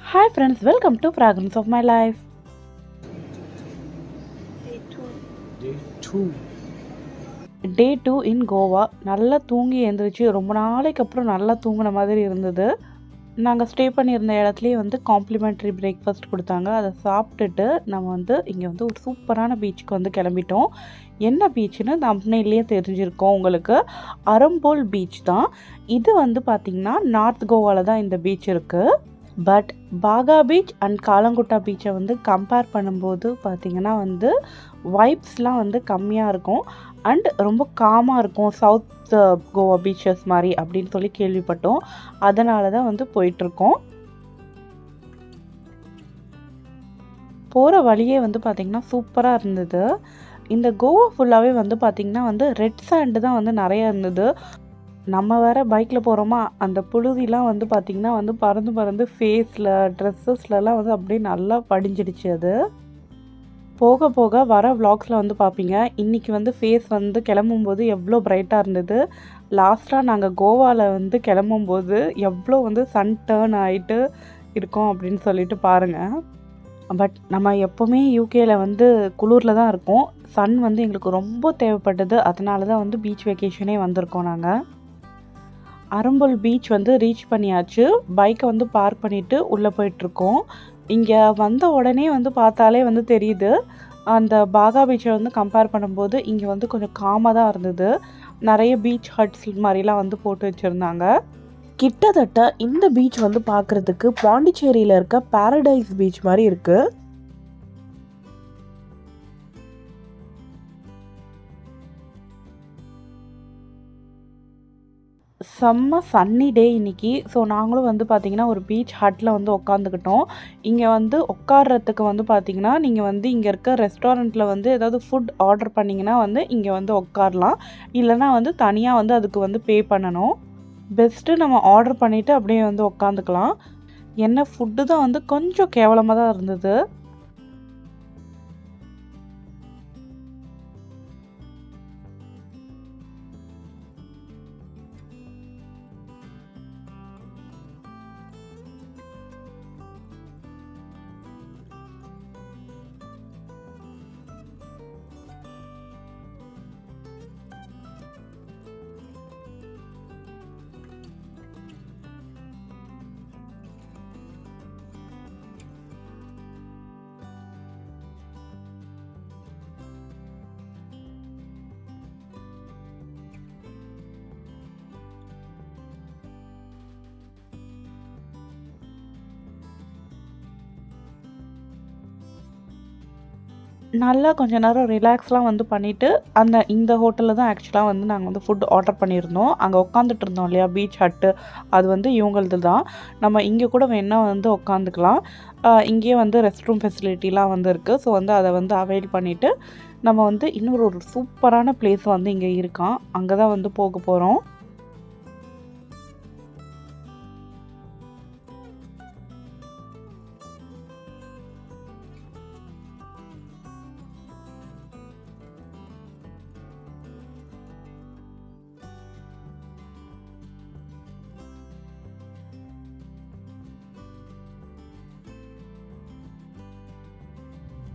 Hi friends, welcome to Fragrance of My Life. Day 2. Day 2 in Goa. நல்லா தூங்கி எழுந்திரிச்சு ரொம்ப நாளைக்கு அப்புறம் நல்லா தூங்கின மாதிரி இருந்தது. நாங்கள் ஸ்டே பண்ணியிருந்த இடத்துலையே வந்து காம்ப்ளிமெண்ட்ரி பிரேக்ஃபாஸ்ட் கொடுத்தாங்க. அதை சாப்பிட்டுட்டு நம்ம வந்து இங்கே வந்து ஒரு சூப்பரான பீச்சுக்கு வந்து கிளம்பிட்டோம். என்ன பீச்சுன்னு தம்ப்நெயில்லையே தெரிஞ்சிருக்கோம் உங்களுக்கு. அரம்போல் பீச் தான். இது வந்து பார்த்திங்கன்னா நார்த் கோவாவில் தான் இந்த பீச் இருக்குது. பட் பாகா பீச் அண்ட் காலங்குட்டா பீச்சை வந்து கம்பேர் பண்ணும்போது பார்த்திங்கன்னா வந்து வைப்ஸ்லாம் வந்து கம்மியாக இருக்கும் அண்ட் ரொம்ப காமாக இருக்கும். சவுத் கோவா பீச்சஸ் மாதிரி அப்படின்னு சொல்லி கேள்விப்பட்டோம். அதனால தான் வந்து போயிட்டுருக்கோம். போகிற வழியே வந்து பார்த்திங்கன்னா சூப்பராக இருந்தது. இந்த கோவா ஃபுல்லாகவே வந்து பார்த்திங்கன்னா வந்து ரெட் சாண்டு தான் வந்து நிறைய இருந்தது. நம்ம வேறு பைக்கில் போகிறோமா, அந்த புழுதிலாம் வந்து பார்த்திங்கன்னா வந்து பறந்து பறந்து ஃபேஸில் ட்ரெஸ்ஸஸ்லலாம் வந்து அப்படியே நல்லா படிஞ்சிடுச்சு. அது போக போக வர விளாக்ஸில் வந்து பார்ப்பீங்க. இன்றைக்கி வந்து ஃபேஸ் வந்து கிளம்பும்போது எவ்வளோ பிரைட்டாக இருந்தது. லாஸ்ட்டாக நாங்கள் கோவாவில் வந்து கிளம்பும்போது எவ்வளோ வந்து சன் டேர்ன் ஆகிட்டு இருக்கோம் அப்படின்னு சொல்லிட்டு பாருங்கள். பட் நம்ம எப்போவுமே யூகேயில் வந்து குளிரில் தான் இருக்கோம். சன் வந்து எங்களுக்கு ரொம்ப தேவைப்பட்டது. அதனால தான் வந்து பீச் வெக்கேஷனே வந்திருக்கோம். நாங்கள் அரம்பல் பீச் வந்து ரீச் பண்ணியாச்சு. பைக்கை வந்து பார்க் பண்ணிவிட்டு உள்ளே போயிட்டுருக்கோம். இங்கே வந்த உடனே வந்து பார்த்தாலே வந்து தெரியுது. அந்த பாகா பீச்சை வந்து கம்பேர் பண்ணும்போது இங்கே வந்து கொஞ்சம் காமாக தான் இருந்தது. நிறைய பீச் ஹட்ஸ் மாதிரிலாம் வந்து போட்டு வச்சுருந்தாங்க. கிட்டத்தட்ட இந்த பீச் வந்து பார்க்குறதுக்கு பாண்டிச்சேரியில் இருக்க பாரடைஸ் பீச் மாதிரி இருக்குது. செம்ம சன்னி டே இன்றைக்கி. ஸோ நாங்களும் வந்து பார்த்திங்கன்னா ஒரு பீச் ஹட்டில் வந்து உட்காந்துக்கிட்டோம். இங்கே வந்து உட்கார்றதுக்கு வந்து பார்த்திங்கன்னா நீங்கள் வந்து இங்கே இருக்க ரெஸ்டாரண்ட்டில் வந்து ஏதாவது ஃபுட் ஆர்டர் பண்ணிங்கன்னா வந்து இங்கே வந்து உட்காரலாம். இல்லைனா வந்து தனியாக வந்து அதுக்கு வந்து பே பண்ணணும். பெஸ்ட்டு நம்ம ஆர்டர் பண்ணிவிட்டு அப்படியே வந்து உட்காந்துக்கலாம். என்ன ஃபுட்டு தான் வந்து கொஞ்சம் கேவலமாக தான் இருந்தது. நல்லா கொஞ்ச நேரம் ரிலாக்ஸ்லாம் வந்து பண்ணிவிட்டு இந்த ஹோட்டலில் தான் ஆக்சுவலாக வந்து நாங்கள் வந்து ஃபுட் ஆர்டர் பண்ணியிருந்தோம். அங்கே உட்காந்துட்டு இருந்தோம் இல்லையா பீச் ஹட்டு, அது வந்து இவங்களது தான். நம்ம இங்கே கூட வேணால் வந்து உட்காந்துக்கலாம். இங்கேயே வந்து ரெஸ்ட் ரூம் ஃபெசிலிட்டிலாம் வந்து இருக்குது. ஸோ வந்து அதை வந்து அவைல் பண்ணிவிட்டு நம்ம வந்து இன்னொரு சூப்பரான பிளேஸ் வந்து இங்கே இருக்கான். அங்கே தான் வந்து போக போகிறோம்.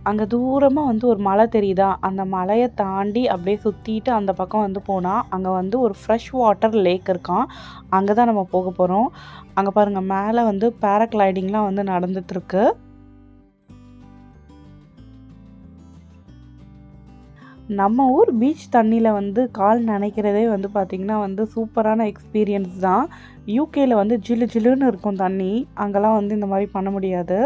அங்கே தூரமாக வந்து ஒரு மலை தெரியுதா, அந்த மலையை தாண்டி அப்படியே சுற்றிட்டு அந்த பக்கம் வந்து போனால் அங்கே வந்து ஒரு ஃப்ரெஷ் வாட்டர் லேக் இருக்கான். அங்கே தான் நம்ம போக போகிறோம். அங்கே பாருங்கள், மேலே வந்து பேராக்ளைடிங்லாம் வந்து நடந்துகிட்ருக்கு. நம்ம ஊர் பீச் தண்ணியில் வந்து கால் நனைக்கிறதே வந்து பார்த்திங்கன்னா வந்து சூப்பரான எக்ஸ்பீரியன்ஸ் தான். யூகேயில் வந்து ஜில்லு ஜில்லுன்னு இருக்கும் தண்ணி. அங்கெல்லாம் வந்து இந்த மாதிரி பண்ண முடியாது.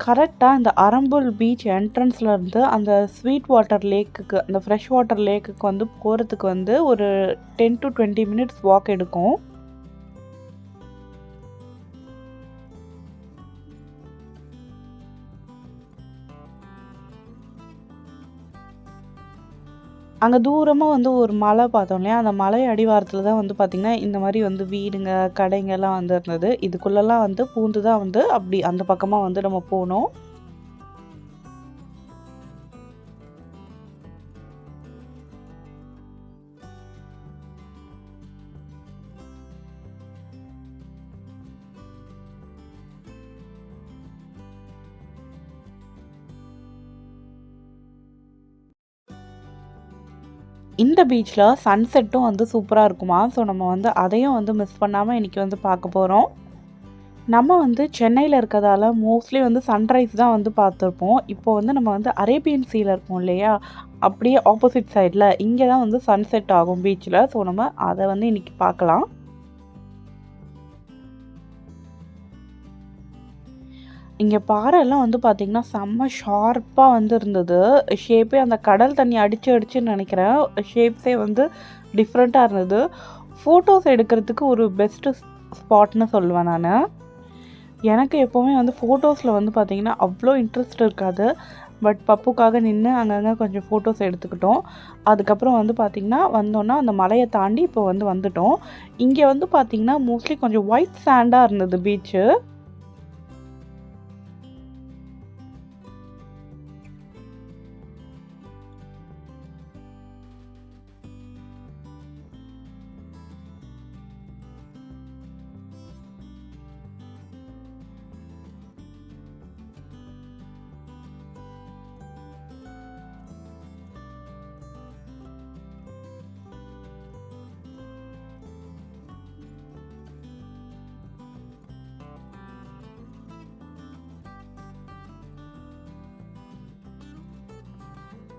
கரெக்டாக இந்த அரம்புல் பீச் என்ட்ரன்ஸில் இருந்து அந்த ஸ்வீட் வாட்டர் லேக்குக்கு அந்த ஃப்ரெஷ் வாட்டர் லேக்குக்கு வந்து போகிறதுக்கு வந்து ஒரு 10 to 20 மினிட்ஸ் வாக் எடுக்கும். அங்கே தூரமாக வந்து ஒரு மலை பார்த்தோம் இல்லையா, அந்த மலை அடிவாரத்தில் தான் வந்து பார்த்திங்கன்னா இந்த மாதிரி வந்து வீடுங்க கடைங்கெல்லாம் வந்து இருந்தது. இதுக்குள்ளெல்லாம் வந்து பூந்து தான் வந்து அப்படி அந்த பக்கமாக வந்து நம்ம போனோம். இந்த பீச்சில் சன்செட்டும் வந்து சூப்பராக இருக்குமா. ஸோ நம்ம வந்து அதையும் வந்து மிஸ் பண்ணாமல் இன்றைக்கி வந்து பார்க்க போகிறோம். நம்ம வந்து சென்னையில் இருக்கிறதால மோஸ்ட்லி வந்து சன்ரைஸ் தான் வந்து பார்த்துருப்போம். இப்போ வந்து நம்ம வந்து அரேபியன் சீல இருக்கோம் இல்லையா, அப்படியே ஆப்போசிட் சைடில் இங்கே தான் வந்து சன்செட் ஆகும் பீச்சில். ஸோ நம்ம அதை வந்து இன்றைக்கி பார்க்கலாம். இங்கே பாறைலாம் வந்து பார்த்திங்கன்னா செம்ம ஷார்ப்பாக வந்து இருந்தது. ஷேப்பே அந்த கடல் தண்ணி அடிச்சுன்னு நினைக்கிறேன். ஷேப்ஸே வந்து டிஃப்ரெண்ட்டாக இருந்தது. ஃபோட்டோஸ் எடுக்கிறதுக்கு ஒரு பெஸ்ட்டு ஸ்பாட்னு சொல்லுவேன் நான். எனக்கு எப்போவுமே வந்து ஃபோட்டோஸில் வந்து பார்த்திங்கன்னா அவ்வளோ இன்ட்ரெஸ்ட் இருக்காது. பட் பப்புக்காக நின்று அங்கங்கே கொஞ்சம் ஃபோட்டோஸ் எடுத்துக்கிட்டோம். அதுக்கப்புறம் வந்து பார்த்திங்கன்னா வந்தோன்னா அந்த மலையை தாண்டி இப்போ வந்து வந்துட்டோம். இங்கே வந்து பார்த்திங்கன்னா மோஸ்ட்லி கொஞ்சம் ஒயிட் சாண்டாக இருந்தது பீச்சு.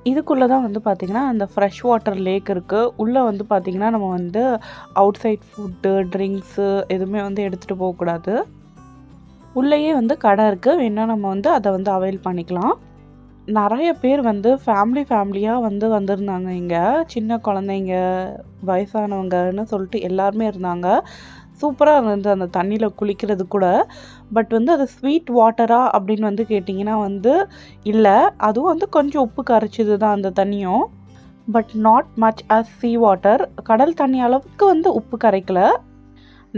இதுக்குள்ளே தான் வந்து பார்த்திங்கன்னா அந்த ஃப்ரெஷ் வாட்டர் லேக் இருக்குது. உள்ளே வந்து பார்த்திங்கன்னா நம்ம வந்து அவுட் சைட் ஃபுட்டு ட்ரிங்க்ஸு எதுவுமே வந்து எடுத்துகிட்டு போகக்கூடாது. உள்ளேயே வந்து கடை இருக்குது, வேணால் நம்ம வந்து அதை வந்து அவைல் பண்ணிக்கலாம். நிறைய பேர் வந்து ஃபேமிலியாக வந்து வந்திருந்தாங்க. இங்கே சின்ன குழந்தைங்க வயசானவங்கன்னு சொல்லிட்டு எல்லாருமே இருந்தாங்க. சூப்பராக இருந்தது அந்த தண்ணியில் குளிக்கிறது கூட. பட் வந்து அது ஸ்வீட் வாட்டரா அப்படின்னு வந்து கேட்டிங்கன்னா வந்து இல்லை, அதுவும் வந்து கொஞ்சம் உப்பு கரைச்சிது தான் அந்த தண்ணியும். But not much as sea water. கடல் தண்ணி அளவுக்கு வந்து உப்பு கரைக்கல.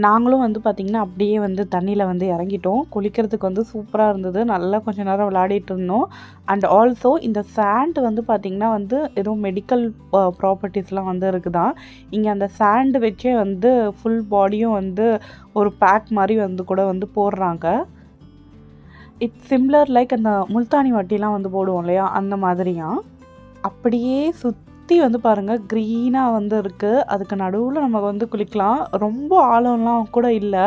நாங்களும் வந்து பார்த்திங்கன்னா அப்படியே வந்து தண்ணியில் வந்து இறங்கிட்டோம். குளிக்கிறதுக்கு வந்து சூப்பராக இருந்தது. நல்லா கொஞ்சம் நேரம் விளையாடிட்டு இருந்தோம். அண்ட் ஆல்சோ இந்த சாண்ட் வந்து பார்த்திங்கன்னா வந்து ஏதோ மெடிக்கல் ப்ராப்பர்ட்டிஸ்லாம் வந்து இருக்குதான். இங்கே அந்த சாண்டு வச்சே வந்து ஃபுல் பாடியும் வந்து ஒரு பேக் மாதிரி வந்து கூட வந்து போடுறாங்க. இட்ஸ் சிம்லர் லைக் அந்த முல்தானி வட்டிலாம் வந்து போடுவோம் இல்லையா, அந்த மாதிரியா. அப்படியே சுற்றி வந்து பாருங்கள் க்ரீனாக வந்து இருக்குது. அதுக்கு நடுவில் நம்ம வந்து குளிக்கலாம். ரொம்ப ஆழம்லாம் கூட இல்லை.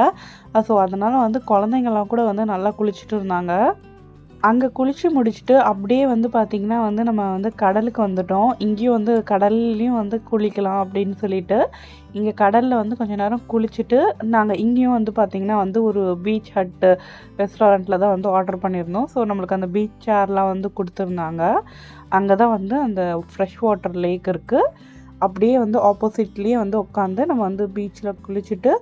ஸோ அதனால் வந்து குழந்தைங்கள்லாம் கூட வந்து நல்லா குளிச்சுட்டு இருந்தாங்க. அங்கே குளித்து முடிச்சுட்டு அப்படியே வந்து பார்த்திங்கன்னா வந்து நம்ம வந்து கடலுக்கு வந்துட்டோம். இங்கேயும் வந்து கடல்லையும் வந்து குளிக்கலாம் அப்படின்னு சொல்லிட்டு இங்கே கடலில் வந்து கொஞ்சம் நேரம் குளிச்சுட்டு நாங்கள் இங்கேயும் வந்து பார்த்திங்கன்னா வந்து ஒரு பீச் ஹட்டு ரெஸ்டாரண்ட்டில் தான் வந்து ஆர்டர் பண்ணியிருந்தோம். ஸோ நம்மளுக்கு அந்த பீச் சேர்லாம் வந்து கொடுத்துருந்தாங்க. அங்கே தான் வந்து அந்த ஃப்ரெஷ் வாட்டர் லேக் இருக்குது. அப்படியே வந்து ஆப்போசிட்லேயே வந்து உட்காந்து நம்ம வந்து பீச்சில் குளிச்சுட்டு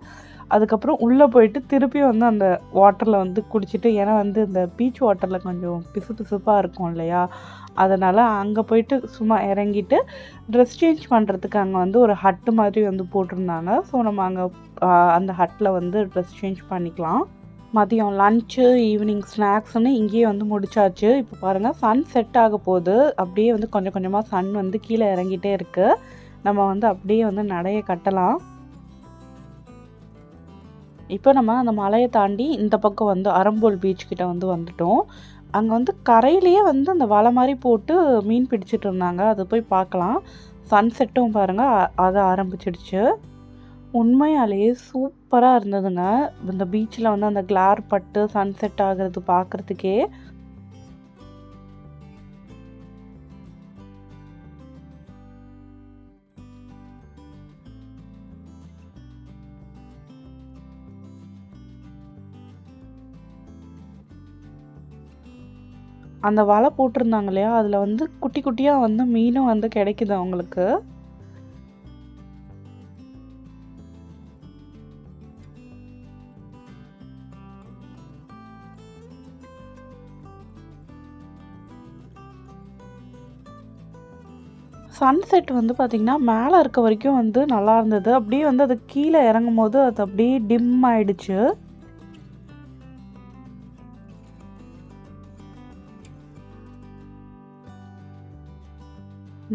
அதுக்கப்புறம் உள்ளே போயிட்டு திருப்பி வந்து அந்த வாட்டரில் வந்து குடிச்சிட்டு, ஏன்னா வந்து இந்த பீச் வாட்டரில் கொஞ்சம் பிசுப்பாக இருக்கும் இல்லையா, அதனால் அங்கே போயிட்டு சும்மா இறங்கிட்டு ட்ரெஸ் சேஞ்ச் பண்ணுறதுக்கு அங்கே வந்து ஒரு ஹட்டு மாதிரி வந்து போட்டிருந்தாங்க. ஸோ நம்ம அங்கே அந்த ஹட்டில் வந்து ட்ரெஸ் சேஞ்ச் பண்ணிக்கலாம். மதியம் லன்ச்சு ஈவினிங் ஸ்நாக்ஸ்ன்னு இங்கேயே வந்து முடிச்சாச்சு. இப்போ பாருங்கள் சன் செட் ஆக போகுது. அப்படியே வந்து கொஞ்சம் கொஞ்சமாக சன் வந்து கீழே இறங்கிட்டே இருக்குது. நம்ம வந்து அப்படியே வந்து நடைய கட்டலாம். இப்போ நம்ம அந்த மலையை தாண்டி இந்த பக்கம் வந்து அரம்பூல் பீச் கிட்ட வந்து வந்துட்டோம். அங்கே வந்து கரையிலேயே வந்து அந்த வலை மாதிரி போட்டு மீன் பிடிச்சிட்டு இருந்தாங்க. அதை போய் பார்க்கலாம். சன்செட்டும் பாருங்கள் அதை ஆரம்பிச்சிடுச்சு. உண்மையாலேயே சூப்பராக இருந்ததுங்க. இந்த பீச்சில் வந்து அந்த கிளார் பட்டு சன்செட் ஆகிறது பார்க்குறதுக்கே. அந்த வலை போட்டிருந்தாங்க இல்லையா, அதில் வந்து குட்டி குட்டியாக வந்து மீனும் வந்து கிடைக்குது அவங்களுக்கு. சன்செட் வந்து பார்த்திங்கன்னா மேலே இருக்க வரைக்கும் வந்து நல்லா இருந்தது. அப்படியே வந்து அது கீழே இறங்கும்போது அது அப்படியே டிம் ஆயிடுச்சு.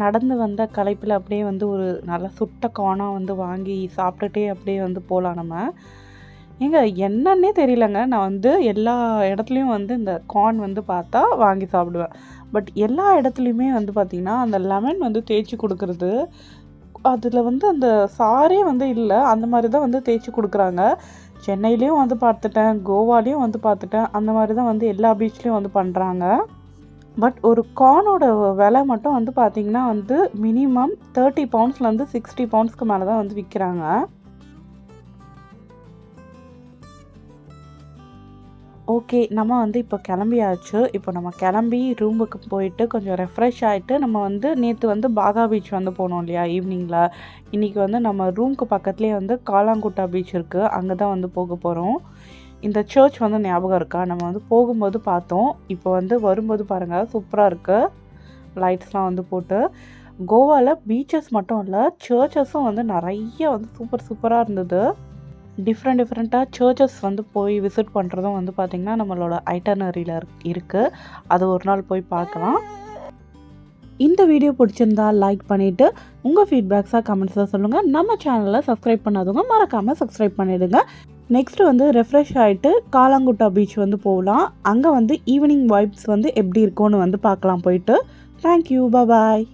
நடந்து வந்த களைப்பில் அப்படியே வந்து ஒரு நல்ல சுட்ட கார்னாக வந்து வாங்கி சாப்பிட்டுட்டே அப்படியே வந்து போகலாம் நம்ம. ஏங்க என்னன்னே தெரியலங்க. நான் வந்து எல்லா இடத்துலையும் வந்து இந்த கார்ன் வந்து பார்த்தா வாங்கி சாப்பிடுவேன். பட் எல்லா இடத்துலையுமே வந்து பார்த்திங்கன்னா அந்த லெமன் வந்து தேய்ச்சி கொடுக்குறது, அதில் வந்து அந்த சாரே வந்து இல்லை. அந்த மாதிரி தான் வந்து தேய்ச்சி கொடுக்குறாங்க. சென்னையிலையும் வந்து பார்த்துட்டேன், கோவாலையும் வந்து பார்த்துட்டேன். அந்த மாதிரி தான் வந்து எல்லா பீச்லேயும் வந்து பண்ணுறாங்க. பட் ஒரு கார்னோட விலை மட்டும் வந்து பார்த்திங்கன்னா வந்து மினிமம் 30 பவுண்ட்ஸ்லேருந்து 60 பவுண்ட்ஸ்க்கு மேலே தான் வந்து விற்கிறாங்க. ஓகே, நம்ம வந்து இப்போ கிளம்பியாச்சு. இப்போ நம்ம கிளம்பி ரூமுக்கு போயிட்டு கொஞ்சம் ரெஃப்ரெஷ் ஆகிட்டு நம்ம வந்து நேற்று வந்து பாகா பீச் வந்து போனோம் இல்லையா ஈவினிங்கில். இன்றைக்கி வந்து நம்ம ரூமுக்கு பக்கத்துலேயே வந்து காலாங்குட்டா பீச் இருக்குது. அங்கே தான் வந்து போக போகிறோம். இந்த சர்ச் வந்து ஞாபகம் இருக்கா? நம்ம வந்து போகும்போது பார்த்தோம். இப்போ வந்து வரும்போது பாருங்கள் சூப்பராக இருக்குது. லைட்ஸ்லாம் வந்து போட்டு. கோவாவில் பீச்சஸ் மட்டும் இல்லை, சர்ச்சஸும் வந்து நிறைய வந்து சூப்பராக இருந்தது. டிஃப்ரெண்ட்டாக சர்ச்சஸ் வந்து போய் விசிட் பண்ணுறதும் வந்து பார்த்திங்கன்னா நம்மளோட ஐட்டனரியில் இருக்குது. அது ஒரு நாள் போய் பார்க்கலாம். இந்த வீடியோ பிடிச்சிருந்தா லைக் பண்ணிவிட்டு உங்கள் ஃபீட்பேக்ஸாக கமெண்ட்ஸில் சொல்லுங்கள். நம்ம சேனலில் சப்ஸ்கிரைப் பண்ணாதவங்க மறக்காமல் சப்ஸ்கிரைப் பண்ணிவிடுங்க. நெக்ஸ்ட்டு வந்து ரெஃப்ரெஷ் ஆகிட்டு காலாங்குட்டா பீச் வந்து போகலாம். அங்கே வந்து ஈவினிங் வைப்ஸ் வந்து எப்படி இருக்கும்னு வந்து பார்க்கலாம் போயிட்டு. தேங்க்யூ, பாய்.